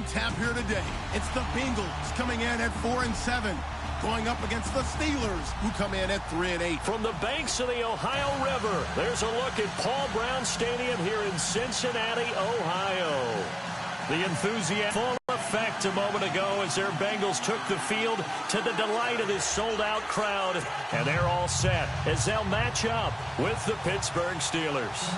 on tap here today. It's the Bengals coming in at 4-7, going up against the Steelers, who come in at 3-8. From the banks of the Ohio River, there's a look at Paul Brown Stadium here in Cincinnati, Ohio. The enthusiasm full effect a moment ago as their Bengals took the field to the delight of this sold-out crowd. And they're all set as they'll match up with the Pittsburgh Steelers.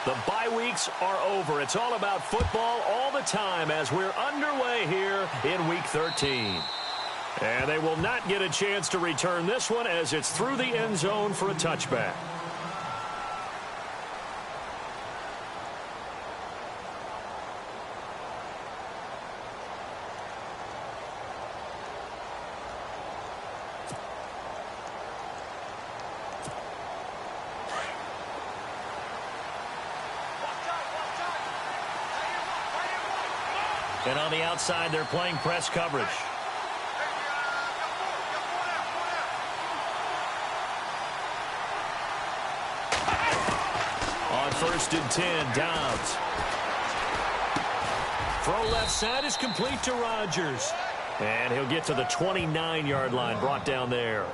The bye weeks are over. It's all about football all the time as we're underway here in Week 13. And they will not get a chance to return this one as it's through the end zone for a touchback. And on the outside, they're playing press coverage. On 1st and 10, Downs. Throw left side is complete to Rodgers. And he'll get to the 29-yard line, brought down there.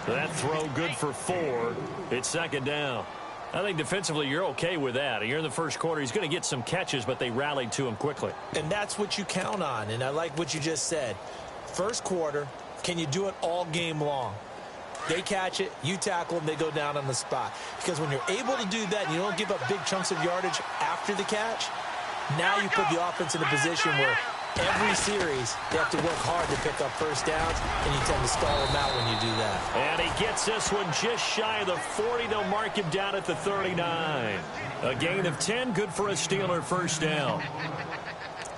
That throw good for 4. It's 2nd down. I think defensively you're okay with that. You're in the first quarter. He's going to get some catches, but they rallied to him quickly. And that's what you count on, and I like what you just said. First quarter, can you do it all game long? They catch it, you tackle them, they go down on the spot. Because when you're able to do that and you don't give up big chunks of yardage after the catch, now you put the offense in a position where every series they have to work hard to pick up first downs, and you tend to stall them out when you do that. And he gets this one just shy of the 40. They'll mark him down at the 39. A gain of 10, good for a Steeler first down.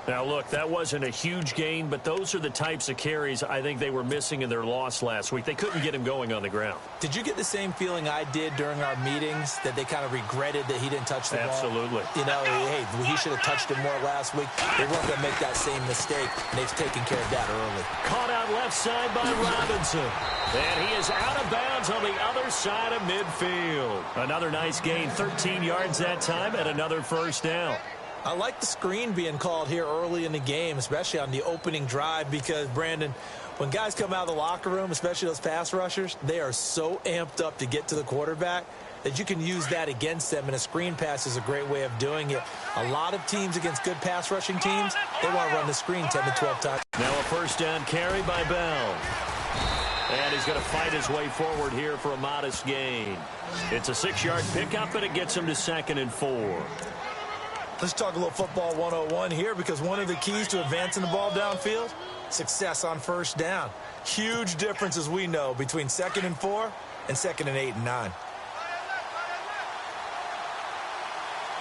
Now, look, that wasn't a huge gain, but those are the types of carries I think they were missing in their loss last week. They couldn't get him going on the ground. Did you get the same feeling I did during our meetings, that they kind of regretted that he didn't touch the ball? Absolutely. You know, hey, he should have touched it more last week. They weren't going to make that same mistake, and they've taken care of that early. Caught out left side by Robinson. And he is out of bounds on the other side of midfield. Another nice gain, 13 yards that time, and another first down. I like the screen being called here early in the game, especially on the opening drive, because, Brandon, when guys come out of the locker room, especially those pass rushers, they are so amped up to get to the quarterback that you can use that against them, and a screen pass is a great way of doing it. A lot of teams against good pass rushing teams, they want to run the screen 10 to 12 times. Now a first down carry by Bell. And he's going to fight his way forward here for a modest gain. It's a 6-yard pickup, but it gets him to 2nd and 4. Let's talk a little football 101 here, because one of the keys to advancing the ball downfield, success on first down. Huge difference, as we know, between 2nd and 4 and 2nd and 8 and 9.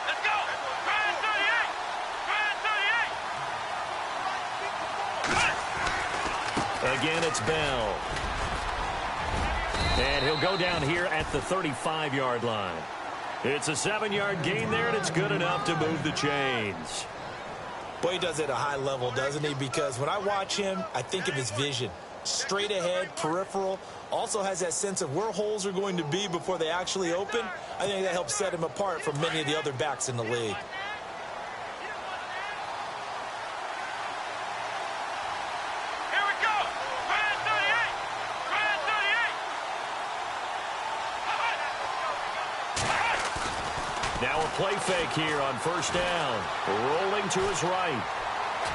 Let's go. Try it 38. Again, it's Bell. And he'll go down here at the 35-yard line. It's a 7-yard gain there, and it's good enough to move the chains. Boy, he does it at a high level, doesn't he? Because when I watch him, I think of his vision. Straight ahead, peripheral, also has that sense of where holes are going to be before they actually open. I think that helps set him apart from many of the other backs in the league. Play fake here on first down. Rolling to his right.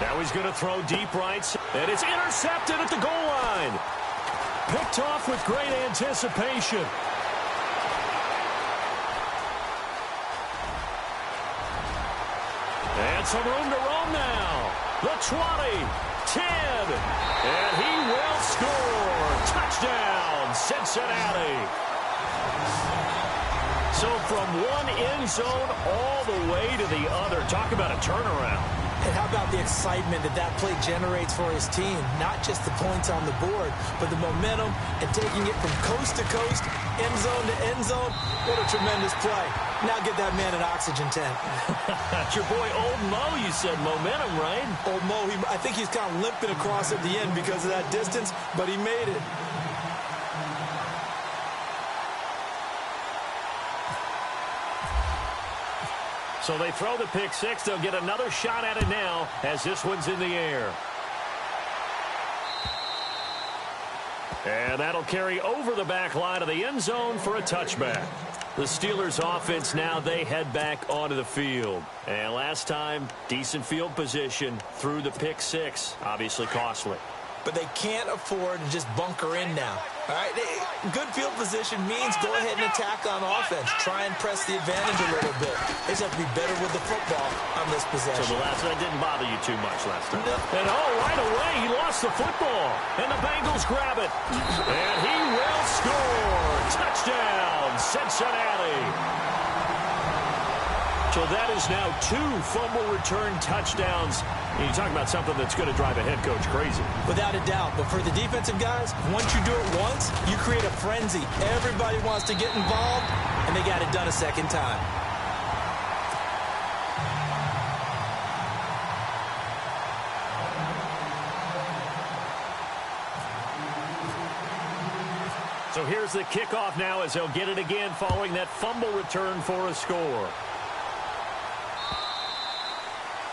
Now he's going to throw deep right. And it's intercepted at the goal line. Picked off with great anticipation. And some room to roam now. The 20, 10. And he will score. Touchdown, Cincinnati. So from one end zone all the way to the other. Talk about a turnaround. And how about the excitement that that play generates for his team? Not just the points on the board, but the momentum and taking it from coast to coast, end zone to end zone. What a tremendous play. Now get that man an oxygen tent. That's your boy Old Mo, you said. Momentum, right? Old Mo, I think he's kind of limping across at the end because of that distance, but he made it. So they throw the pick six. They'll get another shot at it now as this one's in the air. And that'll carry over the back line of the end zone for a touchback. The Steelers offense now, they head back onto the field. And last time, decent field position through the pick six. Obviously costly. But they can't afford to just bunker in now. All right, good field position means go ahead and attack on offense. Try and press the advantage a little bit. They just have to be better with the football on this possession. So the last one didn't bother you too much last time. No. And right away, he lost the football. And the Bengals grab it. And he will score. Touchdown, Cincinnati. So that is now 2 fumble return touchdowns. And you talk about something that's going to drive a head coach crazy. Without a doubt. But for the defensive guys, once you do it once, you create a frenzy. Everybody wants to get involved, and they got it done a second time. So here's the kickoff now as they'll get it again following that fumble return for a score.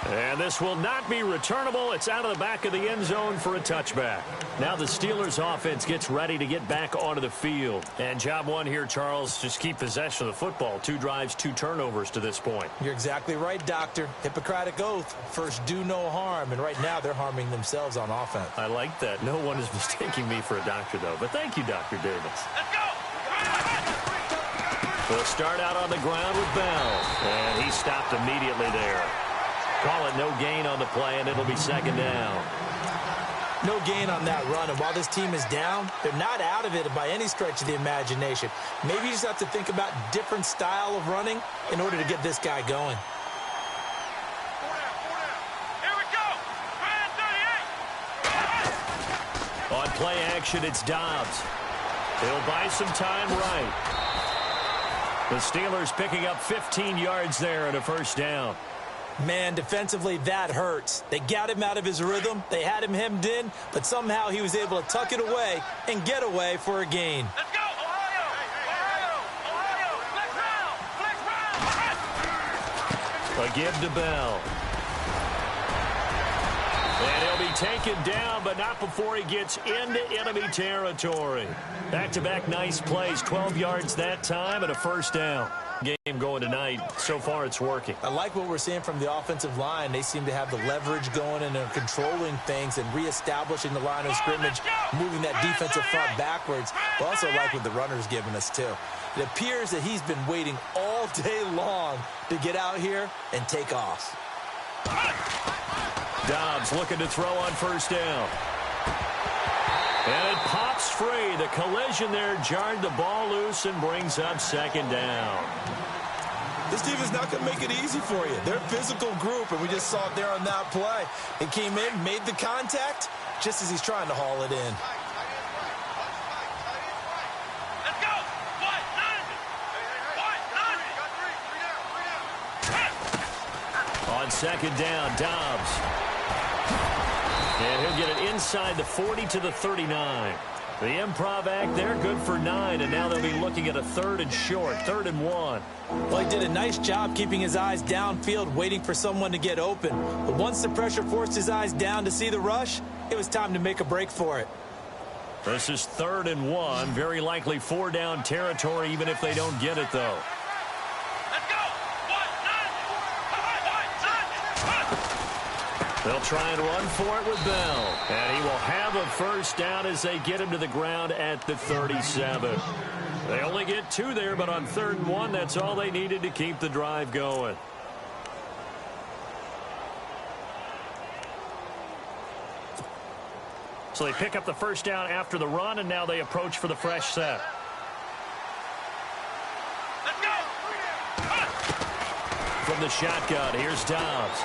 And this will not be returnable. It's out of the back of the end zone for a touchback. Now the Steelers offense gets ready to get back onto the field. And job one here, Charles, just keep possession of the football. 2 drives, 2 turnovers to this point. You're exactly right, Doctor. Hippocratic oath. First, do no harm. And right now, they're harming themselves on offense. I like that. No one is mistaking me for a doctor, though. But thank you, Dr. Davis. Let's go! They'll start out on the ground with Bell. And he stopped immediately there. Call it no gain on the play, and it'll be second down. No gain on that run, and while this team is down, they're not out of it by any stretch of the imagination. Maybe you just have to think about different style of running in order to get this guy going. Here we go! Brand 38! On play action, it's Dobbs. He'll buy some time right. The Steelers picking up 15 yards there and a first down. Man, defensively, that hurts. They got him out of his rhythm. They had him hemmed in, but somehow he was able to tuck it away and get away for a gain. Let's go! Ohio! Ohio! Ohio! Flex round! Flex round! A give to Bell. And he'll be taken down, but not before he gets into enemy territory. Back-to-back nice plays, 12 yards that time and a first down. Game going tonight. So far, it's working. I like what we're seeing from the offensive line. They seem to have the leverage going and they're controlling things and reestablishing the line of scrimmage, moving that defensive front backwards. I also like what the runner's giving us, too. It appears that he's been waiting all day long to get out here and take off. Dobbs looking to throw on first down. And it pops free. The collision there jarred the ball loose and brings up second down. This team is not going to make it easy for you. They're a physical group, and we just saw it there on that play. It came in, made the contact, just as he's trying to haul it in. Let's go! What? What? On second down, Dobbs. And he'll get it inside the 40 to the 39. The improv act there, good for 9, and now they'll be looking at a 3rd and short, 3rd and 1. Well, he did a nice job keeping his eyes downfield, waiting for someone to get open. But once the pressure forced his eyes down to see the rush, it was time to make a break for it. This is 3rd and 1, very likely 4-down territory, even if they don't get it, though. Let's go! What? They'll try and run for it with Bell. And he will have a first down as they get him to the ground at the 37. They only get 2 there, but on 3rd and 1, that's all they needed to keep the drive going. So they pick up the first down after the run, and now they approach for the fresh set. Let's go! From the shotgun, here's Dobbs.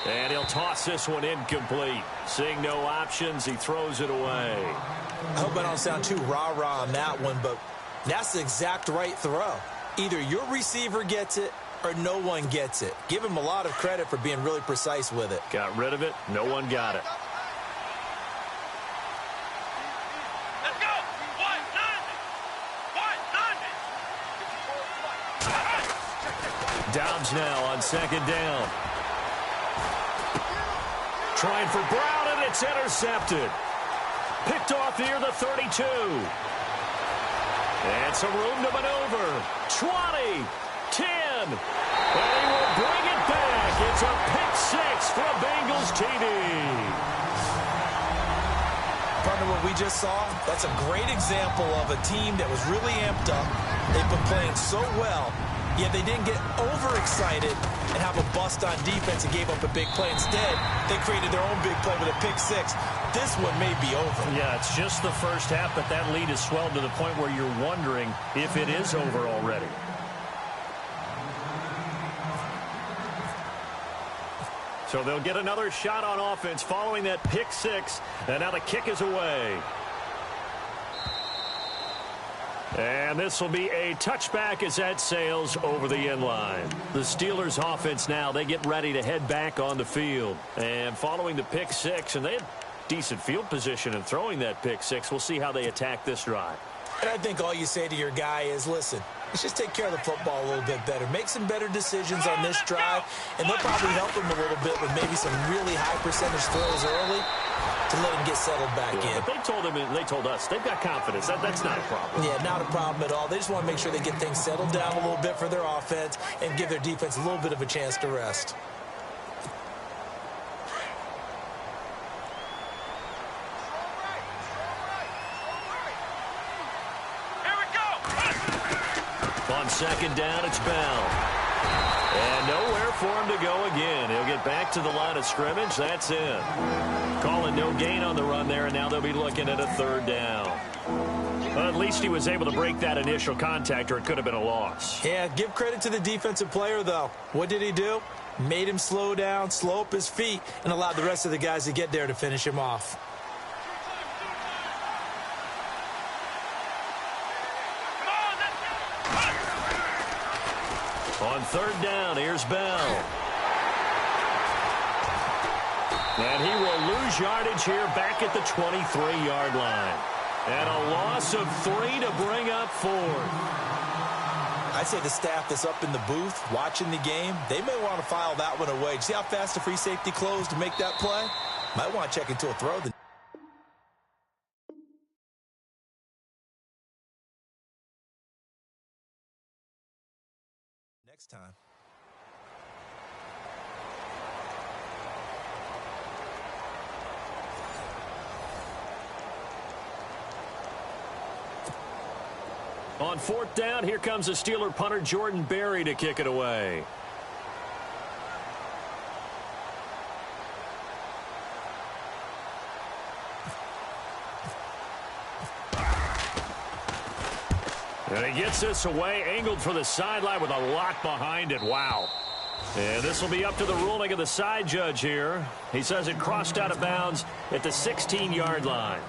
And he'll toss this one incomplete. Seeing no options, he throws it away. I hope I don't sound too rah-rah on that one, but that's the exact right throw. Either your receiver gets it or no one gets it. Give him a lot of credit for being really precise with it. Got rid of it. No one got it. Let's go! What? Dobbs now on second down. Trying for Brown, and it's intercepted. Picked off near the 32. And some room to maneuver. 20, 10, and he will bring it back. It's a pick six for a Bengals TD. Partner, what we just saw, that's a great example of a team that was really amped up. They've been playing so well, yet they didn't get overexcited and have a bust on defense and gave up a big play. Instead, they created their own big play with a pick six. This one may be over. Yeah, it's just the first half, but that lead has swelled to the point where you're wondering if it is over already. So they'll get another shot on offense following that pick six, and now the kick is away. And this will be a touchback as that sails over the end line. The Steelers offense now, they get ready to head back on the field. And following the pick six, and they had decent field position in throwing that pick six, we'll see how they attack this drive. And I think all you say to your guy is, listen, let's just take care of the football a little bit better. Make some better decisions on this drive, and they'll probably help him a little bit with maybe some really high percentage throws early to let him get settled back in. But they told us they've got confidence. That's not a problem. Yeah, not a problem at all. They just want to make sure they get things settled down a little bit for their offense and give their defense a little bit of a chance to rest. On second down, it's Bell. And nowhere for him to go again. He'll get back to the line of scrimmage. That's in. Calling no gain on the run there, and now they'll be looking at a third down. Well, at least he was able to break that initial contact, or it could have been a loss. Yeah, give credit to the defensive player, though. What did he do? Made him slow down, slow up his feet, and allowed the rest of the guys to get there to finish him off. On third down, here's Bell. And he will lose yardage here back at the 23-yard line. And a loss of 3 to bring up 4. I'd say the staff that's up in the booth watching the game, they may want to file that one away. See how fast the free safety closed to make that play? Might want to check into a throw. Next time. On fourth down, here comes the Steeler punter Jordan Berry to kick it away. And he gets this away, angled for the sideline with a lock behind it. Wow. And this will be up to the ruling of the side judge here. He says it crossed out of bounds at the 16-yard line.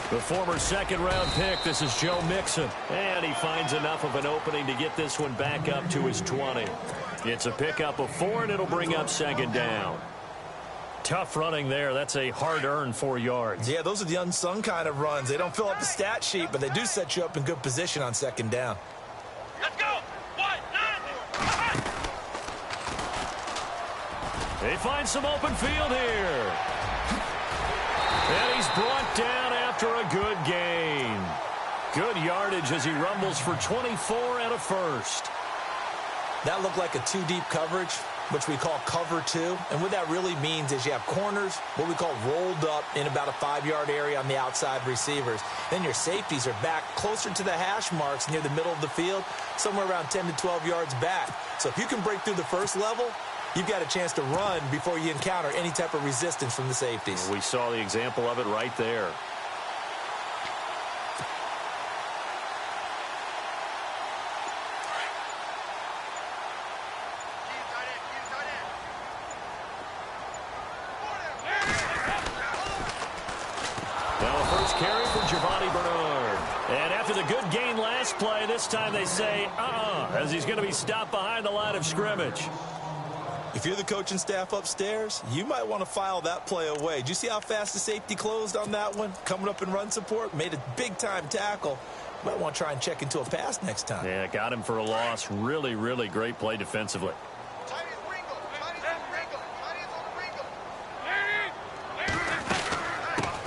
The former second-round pick, this is Joe Mixon. And he finds enough of an opening to get this one back up to his 20. It's a pickup of 4, and it'll bring up second down. Tough running there. That's a hard-earned 4 yards. Yeah, those are the unsung kind of runs. They don't fill up the stat sheet, but they do set you up in good position on second down. Let's go. 1, 9. They find some open field here. And he's brought down after a good gain. Good yardage as he rumbles for 24 and a first. That looked like a 2-deep coverage, which we call cover 2. And what that really means is you have corners, what we call rolled up in about a 5-yard area on the outside receivers. Then your safeties are back closer to the hash marks near the middle of the field, somewhere around 10 to 12 yards back. So if you can break through the first level, you've got a chance to run before you encounter any type of resistance from the safeties. We saw the example of it right there. Giovanni Bernard. And after the good gain last play, this time they say, as he's going to be stopped behind the line of scrimmage. If you're the coaching staff upstairs, you might want to file that play away. Did you see how fast the safety closed on that one? Coming up in run support, made a big-time tackle. Might want to try and check into a pass next time. Yeah, got him for a loss. Really, really great play defensively.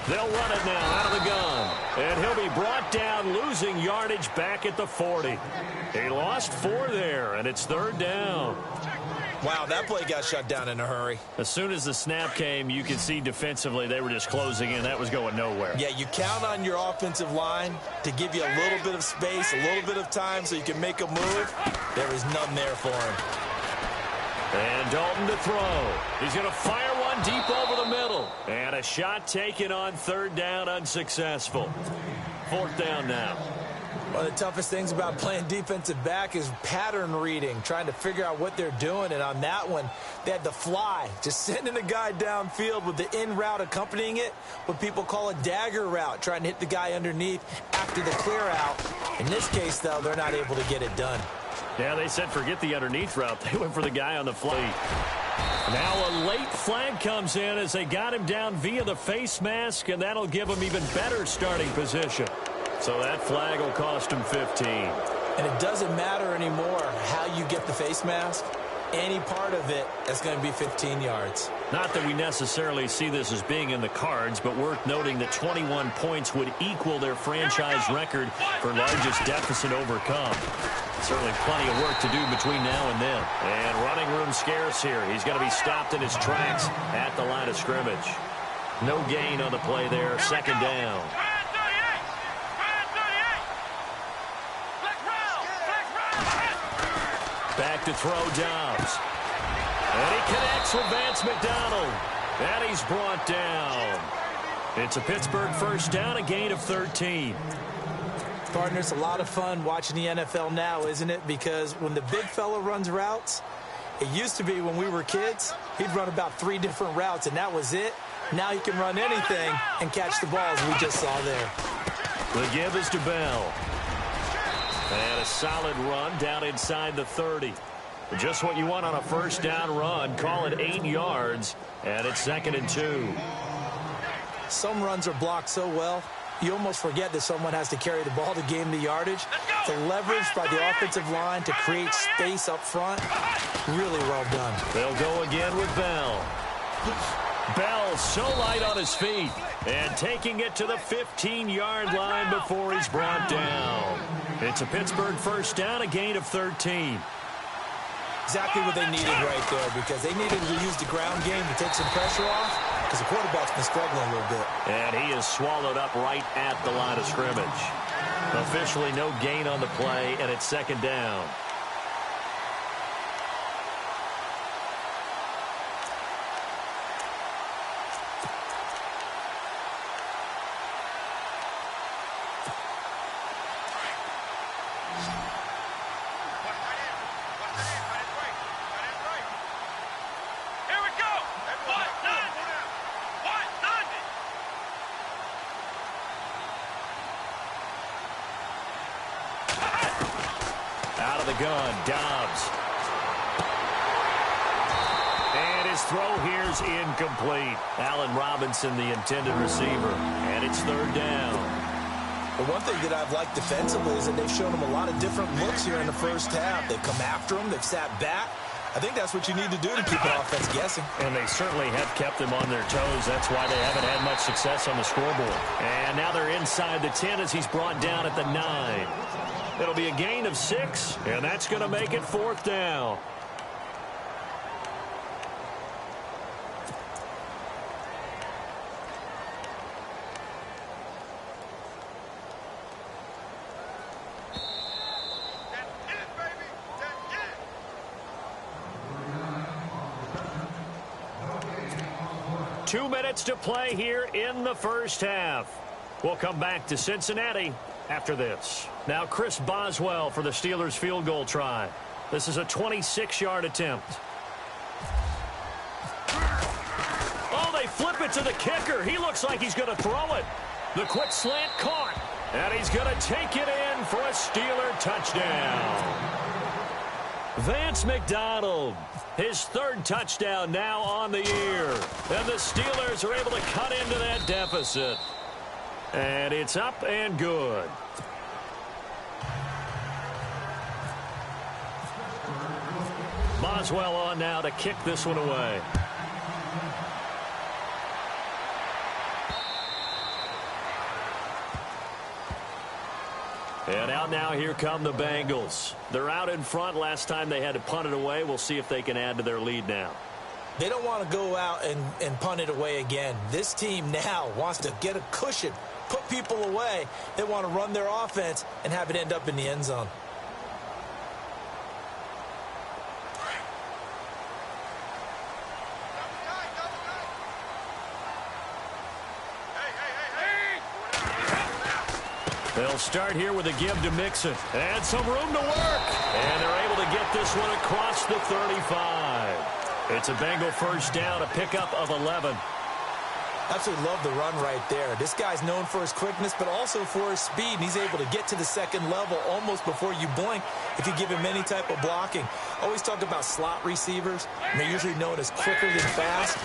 They'll run it now out of the gun. And he'll be brought down, losing yardage back at the 40. He lost 4 there, and it's 3rd down. Wow, that play got shut down in a hurry. As soon as the snap came, you could see defensively they were just closing in. That was going nowhere. Yeah, you count on your offensive line to give you a little bit of space, a little bit of time so you can make a move. There is none there for him. And Dalton to throw. He's going to fire one deep over the middle. And a shot taken on 3rd down, unsuccessful. 4th down now. One of the toughest things about playing defensive back is pattern reading, trying to figure out what they're doing. And on that one, they had the fly, just sending a guy downfield with the in route accompanying it, what people call a dagger route, trying to hit the guy underneath after the clear out. In this case, though, they're not able to get it done. Yeah, they said forget the underneath route. They went for the guy on the fly. Now a late flag comes in as they got him down via the face mask, and that'll give him even better starting position. So that flag will cost him 15. And it doesn't matter anymore how you get the face mask. Any part of it is going to be 15 yards. Not that we necessarily see this as being in the cards, but worth noting that 21 points would equal their franchise record for largest deficit overcome. Certainly plenty of work to do between now and then. And running room scarce here. He's going to be stopped in his tracks at the line of scrimmage. No gain on the play there. 2nd down. Back to throw Dobbs. And he connects with Vance McDonald. And he's brought down. It's a Pittsburgh 1st down, a gain of 13. Partner, it's a lot of fun watching the NFL now, isn't it? Because when the big fella runs routes, it used to be when we were kids, he'd run about 3 different routes, and that was it. Now he can run anything and catch the ball, as we just saw there. The give is to Bell. And a solid run down inside the 30. Just what you want on a 1st down run. Call it 8 yards, and it's 2nd and 2. Some runs are blocked so well, you almost forget that someone has to carry the ball to gain the yardage. The leverage by the offensive line to create space up front, really well done. They'll go again with Bell. Bell so light on his feet, and taking it to the 15-yard line before he's brought down. It's a Pittsburgh 1st down, a gain of 13. Exactly what they needed right there, because they needed to use the ground game to take some pressure off, because the quarterback's been struggling a little bit. And he is swallowed up right at the line of scrimmage. Officially no gain on the play, and it's 2nd down. Gun, Dobbs. And his throw here's incomplete. Allen Robinson, the intended receiver. And it's 3rd down. The one thing that I've liked defensively is that they've shown him a lot of different looks here in the 1st half. They've come after him. They've sat back. I think that's what you need to do to keep an offense guessing. And they certainly have kept them on their toes. That's why they haven't had much success on the scoreboard. And now they're inside the 10 as he's brought down at the 9. It'll be a gain of 6, and that's going to make it 4th down. Two minutes to play here in the 1st half. We'll come back to Cincinnati after this. Now Chris Boswell for the Steelers field goal try. This is a 26-yard attempt. Oh, they flip it to the kicker. He looks like he's going to throw it. The quick slant caught. And he's going to take it in for a Steeler touchdown. Vance McDonald, his third touchdown now on the year. And the Steelers are able to cut into that deficit. And it's up and good. Boswell on now to kick this one away. And out now, here come the Bengals. They're out in front. Last time they had to punt it away. We'll see if they can add to their lead now. They don't want to go out and punt it away again. This team now wants to get a cushion, put people away. They want to run their offense and have it end up in the end zone. They'll start here with a give to Mixon. And some room to work. And they're able to get this one across the 35. It's a Bengal first down, a pickup of 11. Absolutely love the run right there. This guy's known for his quickness, but also for his speed. And he's able to get to the second level almost before you blink if you give him any type of blocking. Always talk about slot receivers, and they're usually known as quicker than fast.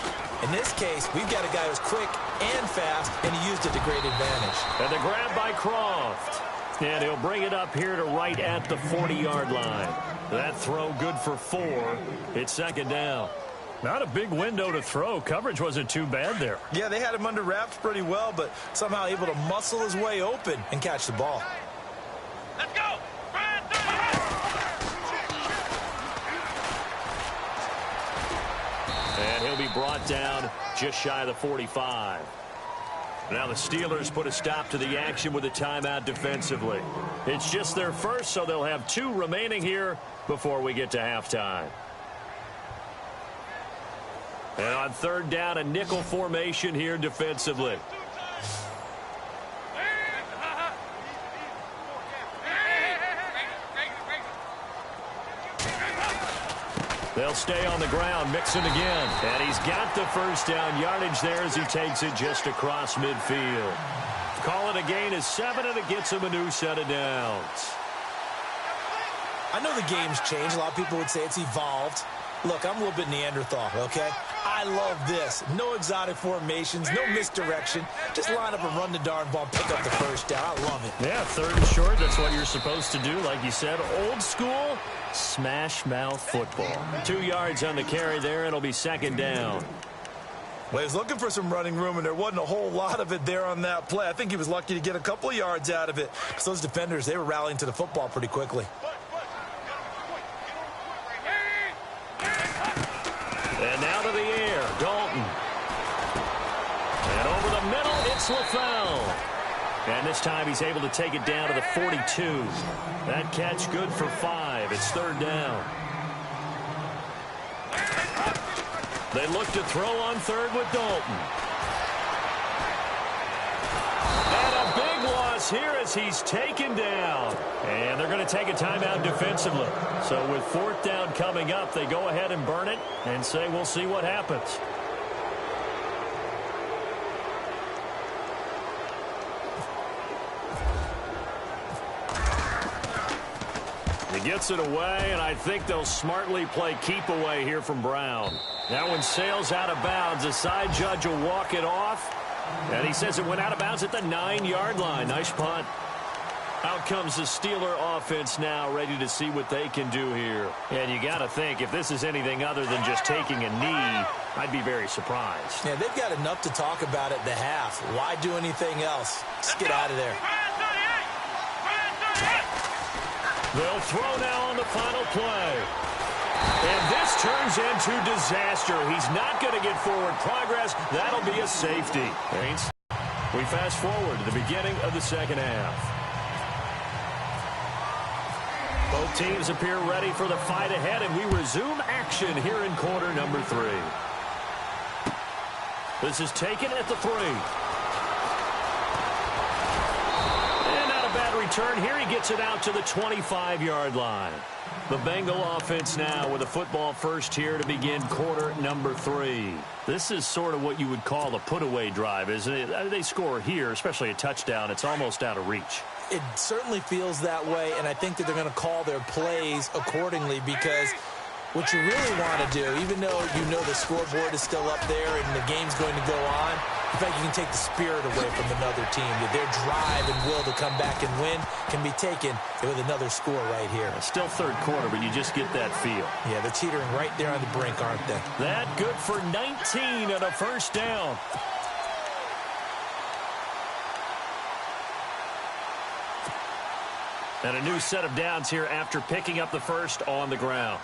In this case, we've got a guy who's quick and fast, and he used it to great advantage. And the grab by Croft. And he'll bring it up here to right at the 40-yard line. That throw good for 4. It's second down. Not a big window to throw. Coverage wasn't too bad there. Yeah, they had him under wraps pretty well, but somehow able to muscle his way open and catch the ball. Let's go. And he'll be brought down just shy of the 45. Now the Steelers put a stop to the action with a timeout defensively. It's just their first, so they'll have 2 remaining here before we get to halftime. And on third down, a nickel formation here defensively. They'll stay on the ground, Mixon again. And he's got the first down yardage there as he takes it just across midfield. Call it a gain of 7, and it gets him a new set of downs. I know the game's changed. A lot of people would say it's evolved. Look, I'm a little bit Neanderthal, okay? I love this. No exotic formations, no misdirection. Just line up and run the darn ball, pick up the first down. I love it. Yeah, third and short, that's what you're supposed to do. Like you said, old school, smash mouth football. 2 yards on the carry there. It'll be second down. Well, he was looking for some running room, and there wasn't a whole lot of it there on that play. I think he was lucky to get a couple of yards out of it. Because those defenders, they were rallying to the football pretty quickly. And now to the air, Dalton. And over the middle, it's LaFell. And this time he's able to take it down to the 42. That catch good for 5. It's third down. They look to throw on third with Dalton. And a big loss here as he's taken down. And they're going to take a timeout defensively. So with fourth down coming up, they go ahead and burn it and say we'll see what happens. He gets it away, and I think they'll smartly play keep away here from Brown. That one sails out of bounds. The side judge will walk it off. And he says it went out of bounds at the 9-yard line. Nice punt. Out comes the Steeler offense now, ready to see what they can do here. And you got to think, if this is anything other than just taking a knee, I'd be very surprised. Yeah, they've got enough to talk about at the half. Why do anything else? Just get out of there. They'll throw now on the final play. And this turns into disaster. He's not going to get forward progress. That'll be a safety. We fast forward to the beginning of the second half. Both teams appear ready for the fight ahead, and we resume action here in quarter number 3. This is taken at the 3. And not a bad return here. He gets it out to the 25-yard line. The Bengal offense now with a football first here to begin quarter number 3. This is sort of what you would call a put-away drive, isn't it? They score here, especially a touchdown. It's almost out of reach. It certainly feels that way, and I think that they're going to call their plays accordingly because what you really want to do, even though you know the scoreboard is still up there and the game's going to go on, in fact, you can take the spirit away from another team. Their drive and will to come back and win can be taken with another score right here. It's still third quarter, but you just get that feel. Yeah, they're teetering right there on the brink, aren't they? That good for 19 and a first down. And a new set of downs here after picking up the first on the ground.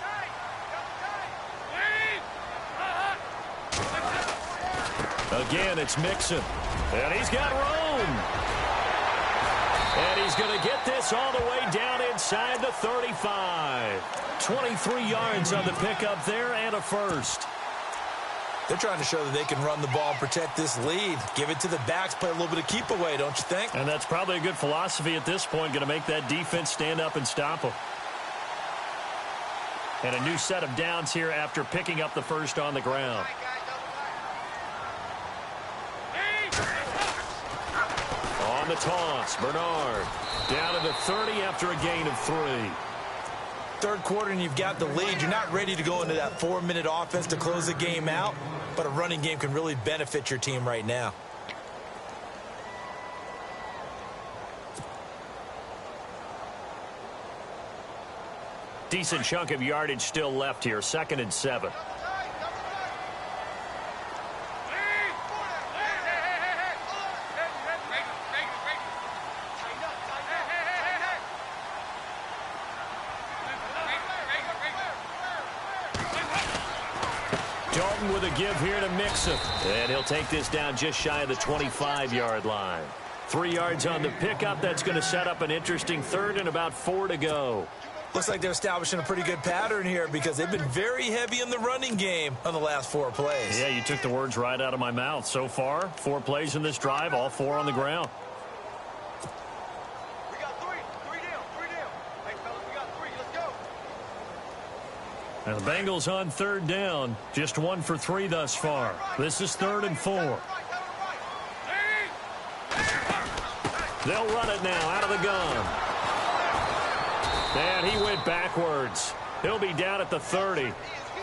Again, it's Mixon. And he's got room. And he's going to get this all the way down inside the 35. 23 yards on the pickup there and a first. They're trying to show that they can run the ball and protect this lead. Give it to the backs, play a little bit of keep away, don't you think? And that's probably a good philosophy at this point, going to make that defense stand up and stop them. And a new set of downs here after picking up the first on the ground. On the toss, Bernard down to the 30 after a gain of 3. Third quarter and you've got the lead. You're not ready to go into that 4-minute offense to close the game out, but a running game can really benefit your team right now. Decent chunk of yardage still left here. 2nd and 7. Dalton with a give here to Mixon. And he'll take this down just shy of the 25-yard line. 3 yards on the pickup. That's going to set up an interesting third and about 4 to go. Looks like they're establishing a pretty good pattern here because they've been very heavy in the running game on the last 4 plays. Yeah, you took the words right out of my mouth. So far, 4 plays in this drive, all 4 on the ground. We got 3. 3 down. 3 down. Hey, fellas, we got 3. Let's go. And the Bengals on 3rd down. Just 1 for 3 thus far. This is 3rd and 4. They'll run it now out of the gun. And he went backwards. He'll be down at the 30.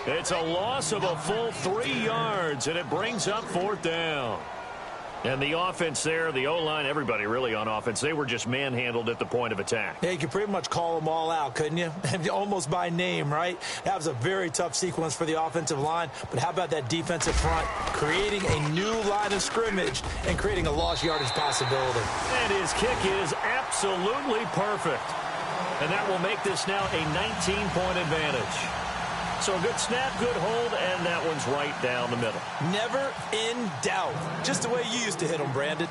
It's a loss of a full 3 yards, and it brings up 4th down. And the offense there, the O-line, everybody really on offense, they were just manhandled at the point of attack. Yeah, you could pretty much call them all out, couldn't you? Almost by name, right? That was a very tough sequence for the offensive line. But how about that defensive front creating a new line of scrimmage and creating a lost yardage possibility? And his kick is absolutely perfect. And that will make this now a 19-point advantage. So a good snap, good hold, and that one's right down the middle. Never in doubt. Just the way you used to hit them, Brandon.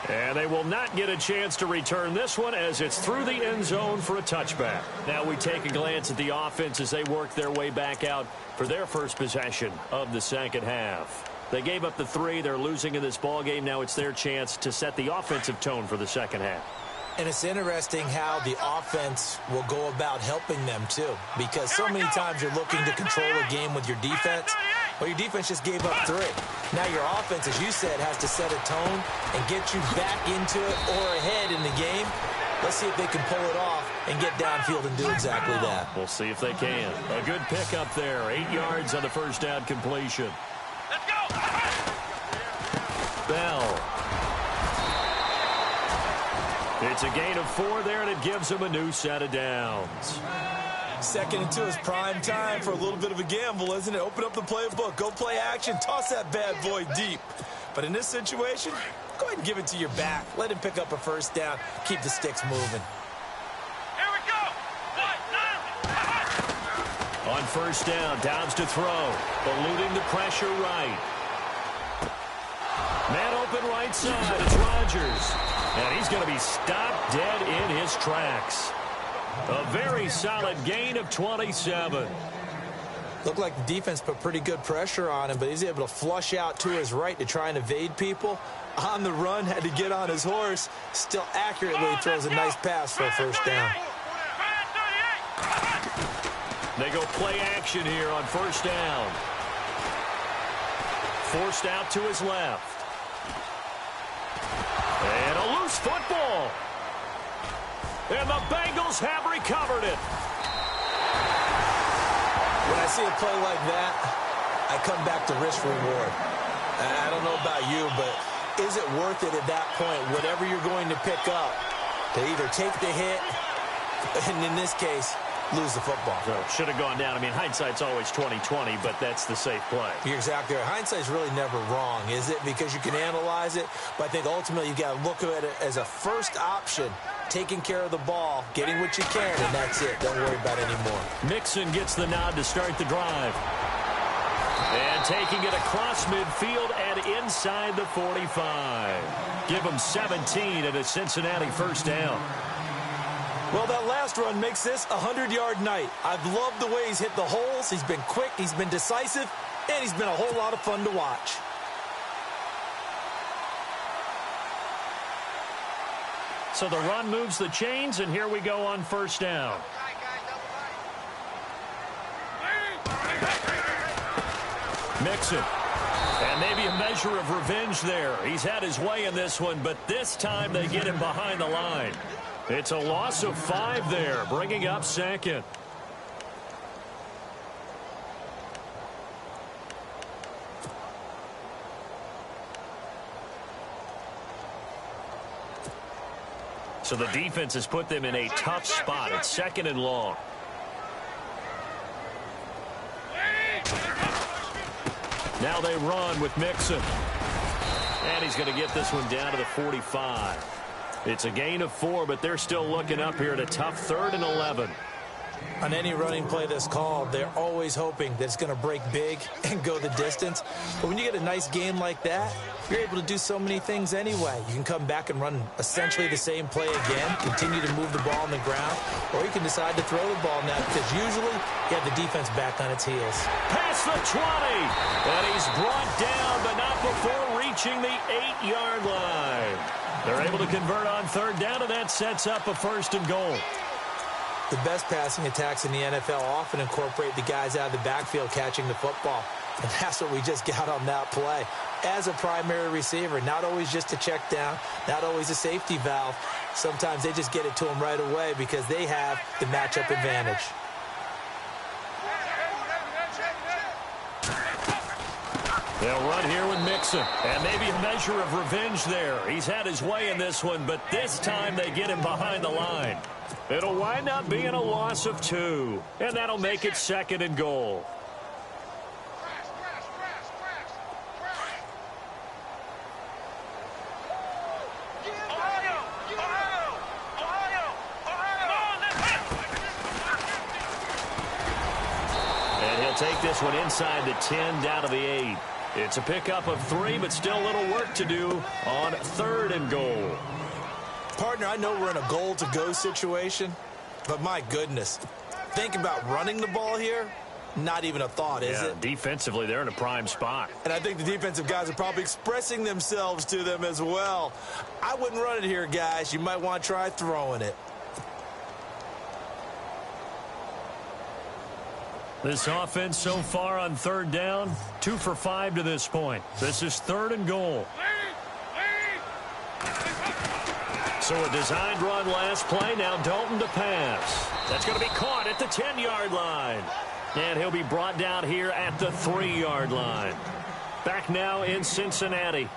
And they will not get a chance to return this one as it's through the end zone for a touchback. Now we take a glance at the offense as they work their way back out for their first possession of the second half. They gave up the 3. They're losing in this ballgame. Now it's their chance to set the offensive tone for the second half. And it's interesting how the offense will go about helping them, too, because so many times you're looking to control a game with your defense. Well, your defense just gave up 3. Now your offense, as you said, has to set a tone and get you back into it or ahead in the game. Let's see if they can pull it off and get downfield and do exactly that. We'll see if they can. A good pickup there. 8 yards on the first down completion. Let's go. Bell. It's a gain of 4 there, and it gives them a new set of downs. 2nd and 2 is prime time for a little bit of a gamble, isn't it? Open up the playbook, go play action, toss that bad boy deep. But in this situation, go ahead and give it to your back. Let him pick up a first down. Keep the sticks moving. Here we go. On first down, Downs to throw. Eluding the pressure right. Man open right side. It's Rodgers. And he's going to be stopped dead in his tracks. A very solid gain of 27. Looked like the defense put pretty good pressure on him, but he's able to flush out to his right to try and evade people. On the run, had to get on his horse. Still accurately throws a nice pass for a first down. They go play action here on first down. Forced out to his left. And a loose football. And the Bengals have recovered it. When I see a play like that, I come back to risk reward. I don't know about you, but is it worth it at that point, whatever you're going to pick up, to either take the hit, and in this case, lose the football? So should have gone down. I mean, hindsight's always 20/20, but that's the safe play. You're exactly right. Hindsight's really never wrong, is it? Because you can analyze it, but I think ultimately you got to look at it as a first option, taking care of the ball, getting what you can, and that's it. Don't worry about it anymore. Mixon gets the nod to start the drive. And taking it across midfield and inside the 45. Give him 17 and a Cincinnati first down. Well, that last run makes this a 100-yard night. I've loved the way he's hit the holes. He's been quick, he's been decisive, and he's been a whole lot of fun to watch. So the run moves the chains, and here we go on first down. Mixon. And maybe a measure of revenge there. He's had his way in this one, but this time they get him behind the line. It's a loss of 5 there, bringing up second. So the defense has put them in a tough spot. It's second and long. Now they run with Mixon. And he's going to get this one down to the 45. It's a gain of 4, but they're still looking up here at a tough 3rd and 11. On any running play that's called, they're always hoping that it's going to break big and go the distance. But when you get a nice game like that, you're able to do so many things anyway. You can come back and run essentially the same play again, continue to move the ball on the ground, or you can decide to throw the ball now because usually you have the defense back on its heels. Past the 20, and he's brought down, but not before reaching the 8-yard line. They're able to convert on 3rd down, and that sets up a 1st and goal. The best passing attacks in the NFL often incorporate the guys out of the backfield catching the football. And that's what we just got on that play. As a primary receiver, not always just a check down, not always a safety valve. Sometimes they just get it to them right away because they have the matchup advantage. They'll run here with Mixon. And maybe a measure of revenge there. He's had his way in this one, but this time they get him behind the line. It'll wind up being a loss of 2. And that'll make it 2nd and goal. And he'll take this one inside the 10 down to the 8. It's a pickup of 3, but still a little work to do on 3rd and goal. Partner, I know we're in a goal-to-go situation, but my goodness, think about running the ball here, not even a thought, is it? Defensively, they're in a prime spot. And I think the defensive guys are probably expressing themselves to them as well. I wouldn't run it here, guys. You might want to try throwing it. This offense so far on 3rd down, 2 for 5 to this point. This is 3rd and goal. So a designed run last play. Now Dalton to pass. That's going to be caught at the 10-yard line. And he'll be brought down here at the 3-yard line. Back now in Cincinnati.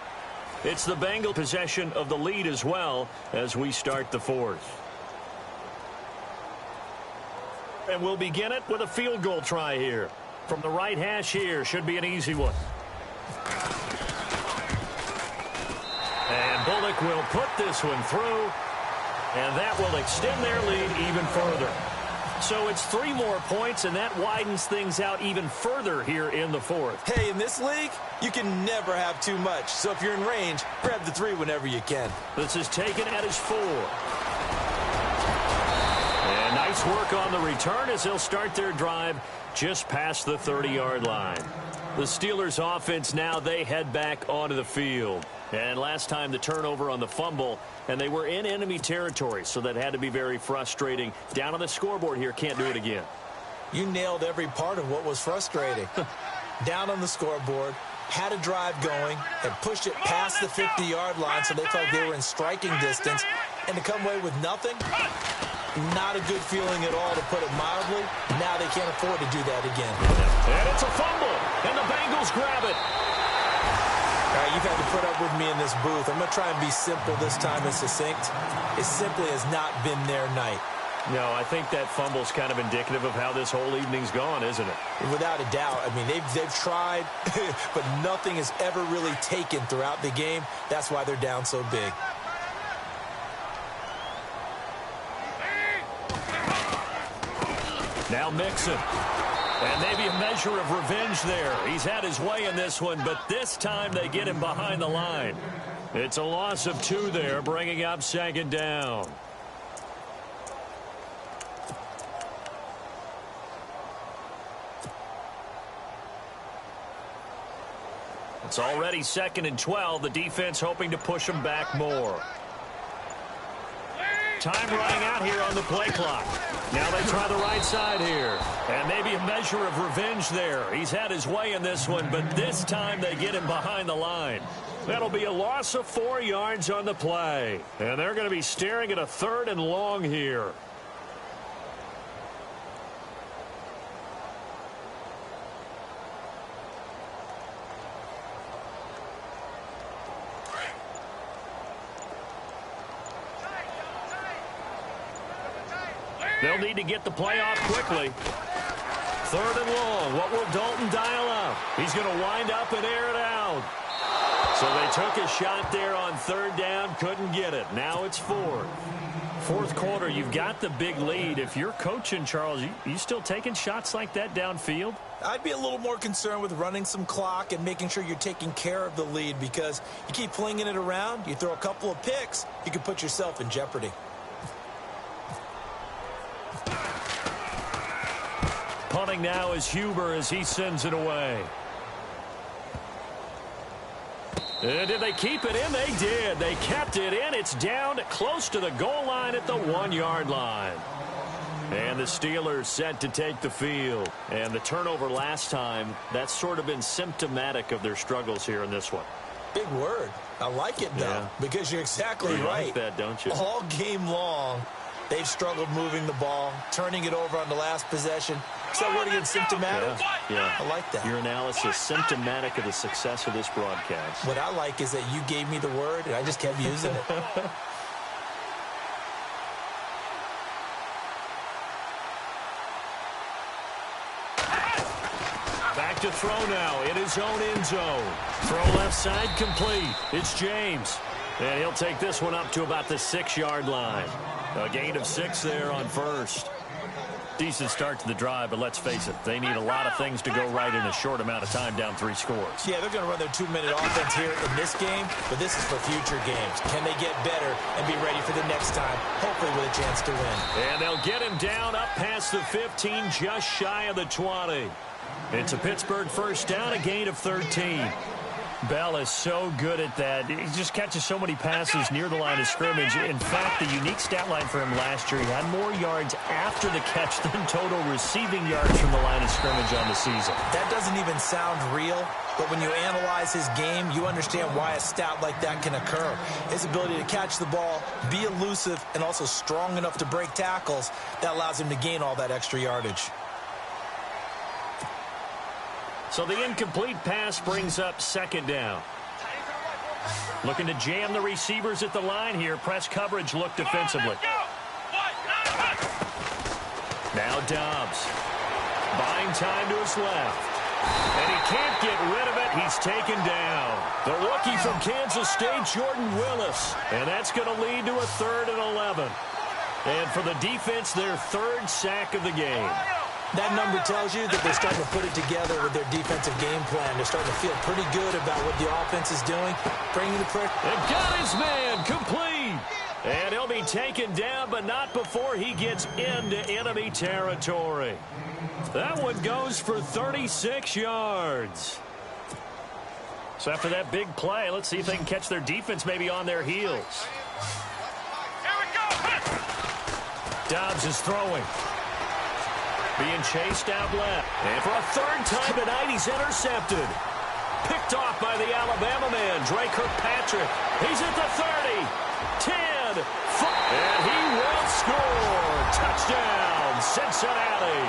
It's the Bengal possession of the lead as well as we start the 4th. And we'll begin it with a field goal try here. From the right hash here, should be an easy one. And Bullock will put this one through, and that will extend their lead even further. So it's 3 more points, and that widens things out even further here in the 4th. Hey, in this league, you can never have too much. So if you're in range, grab the 3 whenever you can. This is taken at his 4. And nice work on the return as they'll start their drive just past the 30-yard line. The Steelers offense now, they head back onto the field. And last time the turnover on the fumble, and they were in enemy territory, so that had to be very frustrating. Down on the scoreboard here, can't do it again. You nailed every part of what was frustrating. Down on the scoreboard, had a drive going, and pushed it past the 50-yard line so they felt they were in striking distance, and to come away with nothing, not a good feeling at all, to put it mildly. Now they can't afford to do that again. And it's a fumble, and the Bengals grab it. All right, you've had to put up with me in this booth. I'm going to try and be simple this time and succinct. It simply has not been their night. No, I think that fumble's kind of indicative of how this whole evening's gone, isn't it? Without a doubt. I mean, they've tried, but nothing has ever really taken throughout the game. That's why they're down so big. Now Mixon. And maybe a measure of revenge there. He's had his way in this one, but this time they get him behind the line. It's a loss of 2 there, bringing up 2nd down. It's already 2nd and 12. The defense hoping to push them back more. Time running out here on the play clock. Now they try the right side here. And maybe a measure of revenge there. He's had his way in this one, but this time they get him behind the line. That'll be a loss of 4 yards on the play. And they're going to be staring at a 3rd and long here. They'll need to get the play off quickly. 3rd and long. What will Dalton dial up? He's going to wind up and air it out. So they took a shot there on 3rd down, couldn't get it. Now it's 4th. 4th quarter, you've got the big lead. If you're coaching, Charles, you still taking shots like that downfield? I'd be a little more concerned with running some clock and making sure you're taking care of the lead, because you keep flinging it around, you throw a couple of picks, you could put yourself in jeopardy. Punting now is Huber as he sends it away. And did they keep it in? They did. They kept it in. It's down close to the goal line at the 1-yard line. And the Steelers set to take the field. And the turnover last time, that's sort of been symptomatic of their struggles here in this one. Big word. I like it, though, because you're exactly you right. Like that, don't you? All game long, they've struggled moving the ball, turning it over on the last possession. Is that word again, symptomatic? Yeah. I like that. Your analysis, symptomatic of the success of this broadcast. What I like is that you gave me the word, and I just kept using it. Back to throw now in his own end zone. Throw left side complete. It's James. And he'll take this one up to about the 6-yard line. A gain of 6 there on 1st. Decent start to the drive, but let's face it, they need a lot of things to go right in a short amount of time, down 3 scores. Yeah, they're going to run their 2-minute offense here in this game, but this is for future games. Can they get better and be ready for the next time, hopefully with a chance to win? And they'll get him down up past the 15, just shy of the 20. It's a Pittsburgh 1st down, a gain of 13. Bell is so good at that. He just catches so many passes near the line of scrimmage. In fact, the unique stat line for him last year, he had more yards after the catch than total receiving yards from the line of scrimmage on the season. That doesn't even sound real, but when you analyze his game, you understand why a stat like that can occur. His ability to catch the ball, be elusive, and also strong enough to break tackles, that allows him to gain all that extra yardage. So the incomplete pass brings up 2nd down. Looking to jam the receivers at the line here. Press coverage look defensively. Now Dobbs. Buying time to his left. And he can't get rid of it. He's taken down. The rookie from Kansas State, Jordan Willis. And that's going to lead to a 3rd and 11. And for the defense, their 3rd sack of the game. That number tells you that they're starting to put it together with their defensive game plan. They're starting to feel pretty good about what the offense is doing, bringing the pressure. And got his man complete. And he'll be taken down, but not before he gets into enemy territory. That one goes for 36 yards. So after that big play, let's see if they can catch their defense maybe on their heels. Here we go. Dobbs is throwing. Being chased out left. And for a third time tonight, he's intercepted. Picked off by the Alabama man, Drake Kirkpatrick. He's at the 30, 10, 5, and he will score. Touchdown, Cincinnati.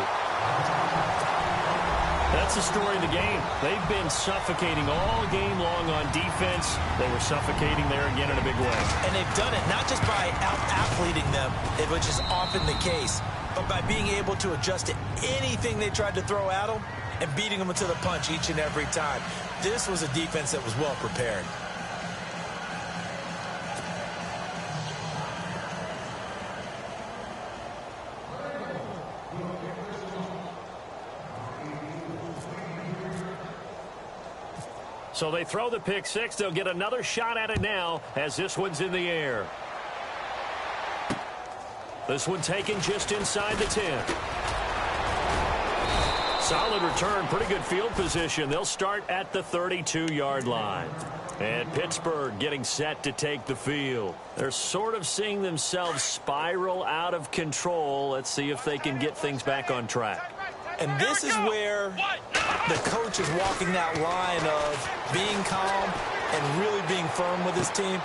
That's the story of the game. They've been suffocating all game long on defense. They were suffocating there again in a big way. And they've done it not just by out-athleting them, which is often the case, but by being able to adjust to anything they tried to throw at them and beating them to the punch each and every time. This was a defense that was well prepared. So they throw the pick six. They'll get another shot at it now as this one's in the air. This one taken just inside the 10. Solid return, pretty good field position. They'll start at the 32-yard line. And Pittsburgh getting set to take the field. They're sort of seeing themselves spiral out of control. Let's see if they can get things back on track. And this is where the coach is walking that line of being calm and really being firm with his team.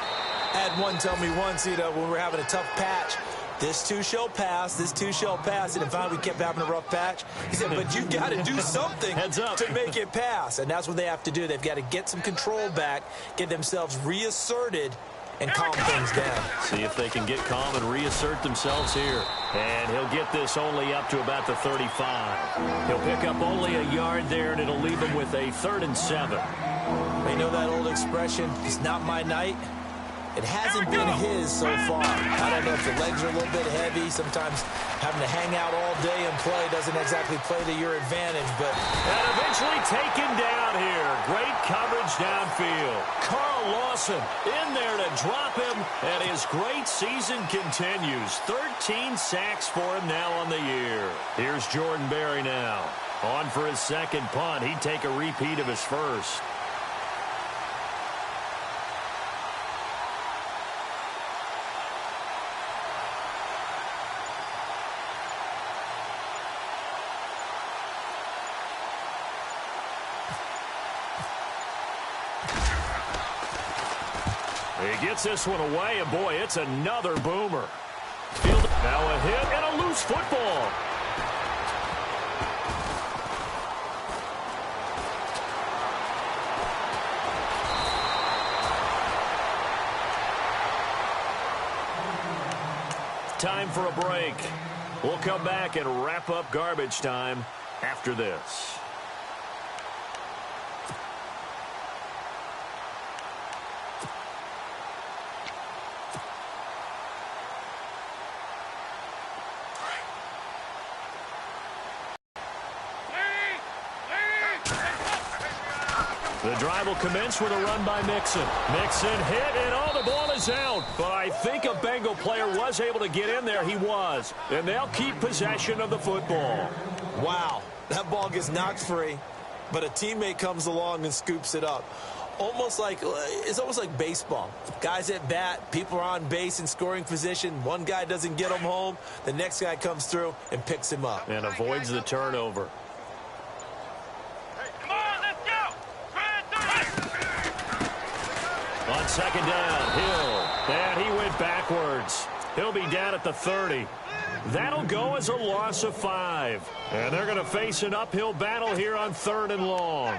I had one tell me once, when we were having a tough patch, this too shall pass, this too shall pass. And finally we kept having a rough patch. He said, but you've got to do something to make it pass. And that's what they have to do. They've got to get some control back, get themselves reasserted, and calm things down. See if they can get calm and reassert themselves here. And he'll get this only up to about the 35. He'll pick up only a yard there, and it'll leave him with a 3rd and 7. They know that old expression, it's not my night. It hasn't been his so far. I don't know if the legs are a little bit heavy. Sometimes having to hang out all day and play doesn't exactly play to your advantage. But and eventually taken down here. Great coverage downfield. Carl Lawson in there to drop him, and his great season continues. 13 sacks for him now on the year. Here's Jordan Berry now. On for his second punt. He'd take a repeat of his first. He gets this one away, and boy, it's another boomer. Now a hit and a loose football. Time for a break. We'll come back and wrap up garbage time after this. The drive will commence with a run by Mixon. Mixon hit, and the ball is out. But I think a Bengal player was able to get in there. He was. And they'll keep possession of the football. Wow, that ball gets knocked free, but a teammate comes along and scoops it up. It's almost like baseball. Guys at bat, people are on base in scoring position. One guy doesn't get him home. The next guy comes through and picks him up. And avoids the turnover. On second down, Hill. And he went backwards. He'll be down at the 30. That'll go as a loss of 5. And they're going to face an uphill battle here on 3rd and long.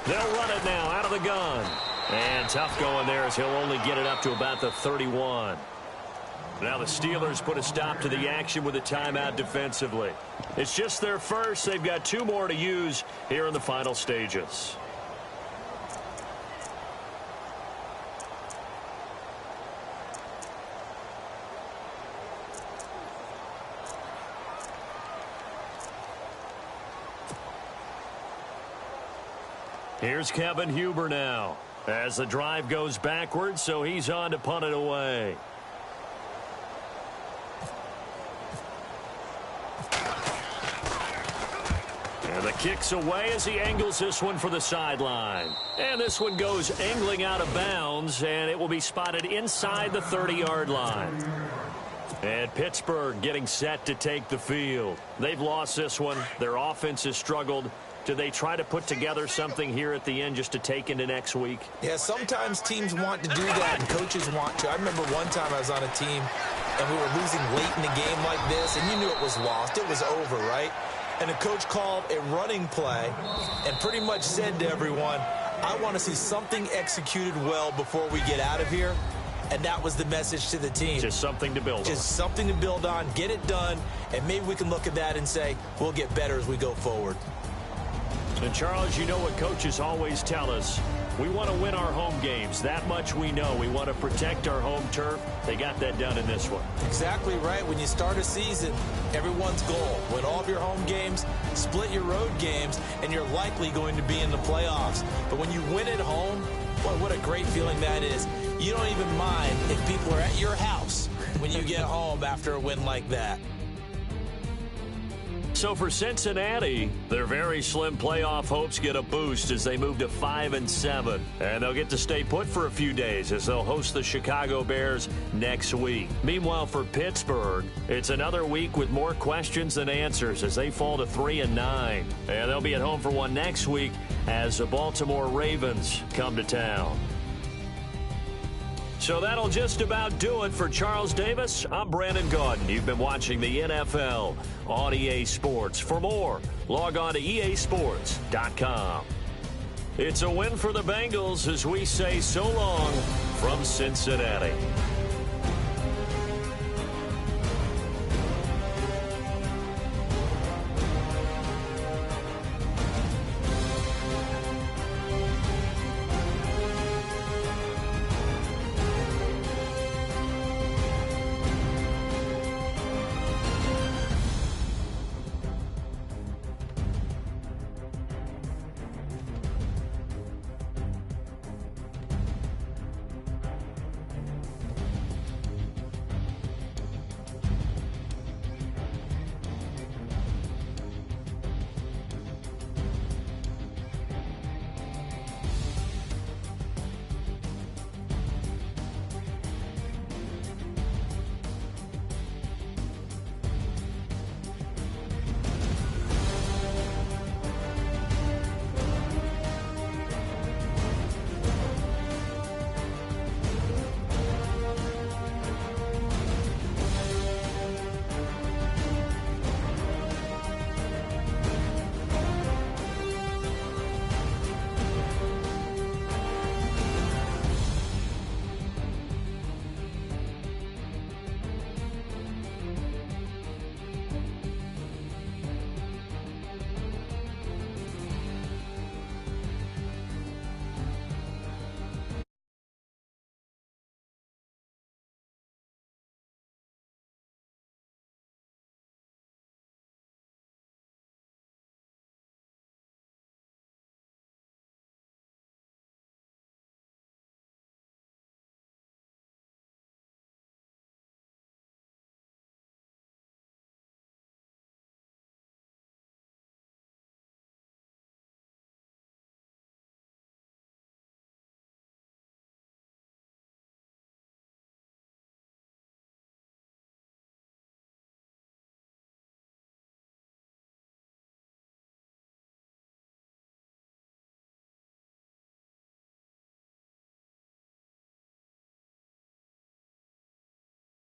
They'll run it now out of the gun. And tough going there as he'll only get it up to about the 31. Now the Steelers put a stop to the action with a timeout defensively. It's just their first. They've got 2 more to use here in the final stages. Here's Kevin Huber now as the drive goes backwards, so he's on to punt it away. And the kick's away as he angles this one for the sideline. And this one goes angling out of bounds, and it will be spotted inside the 30-yard line. And Pittsburgh getting set to take the field. They've lost this one. Their offense has struggled. Do they try to put together something here at the end just to take into next week? Yeah, sometimes teams want to do that and coaches want to. I remember one time I was on a team and we were losing late in the game like this, and you knew it was lost. It was over, right? And the coach called a running play and pretty much said to everyone, I want to see something executed well before we get out of here. And that was the message to the team. Just something to build on. Just something to build on, get it done, and maybe we can look at that and say, we'll get better as we go forward. And, Charles, you know what coaches always tell us. We want to win our home games. That much we know. We want to protect our home turf. They got that done in this one. Exactly right. When you start a season, everyone's goal, win all of your home games, split your road games, and you're likely going to be in the playoffs. But when you win at home, boy, what a great feeling that is. You don't even mind if people are at your house when you get home after a win like that. So for Cincinnati, their very slim playoff hopes get a boost as they move to 5-7. And they'll get to stay put for a few days as they'll host the Chicago Bears next week. Meanwhile, for Pittsburgh, it's another week with more questions than answers as they fall to 3-9. And they'll be at home for one next week as the Baltimore Ravens come to town. So that'll just about do it for Charles Davis. I'm Brandon Gaudin. You've been watching the NFL on EA Sports. For more, log on to easports.com. It's a win for the Bengals as we say so long from Cincinnati.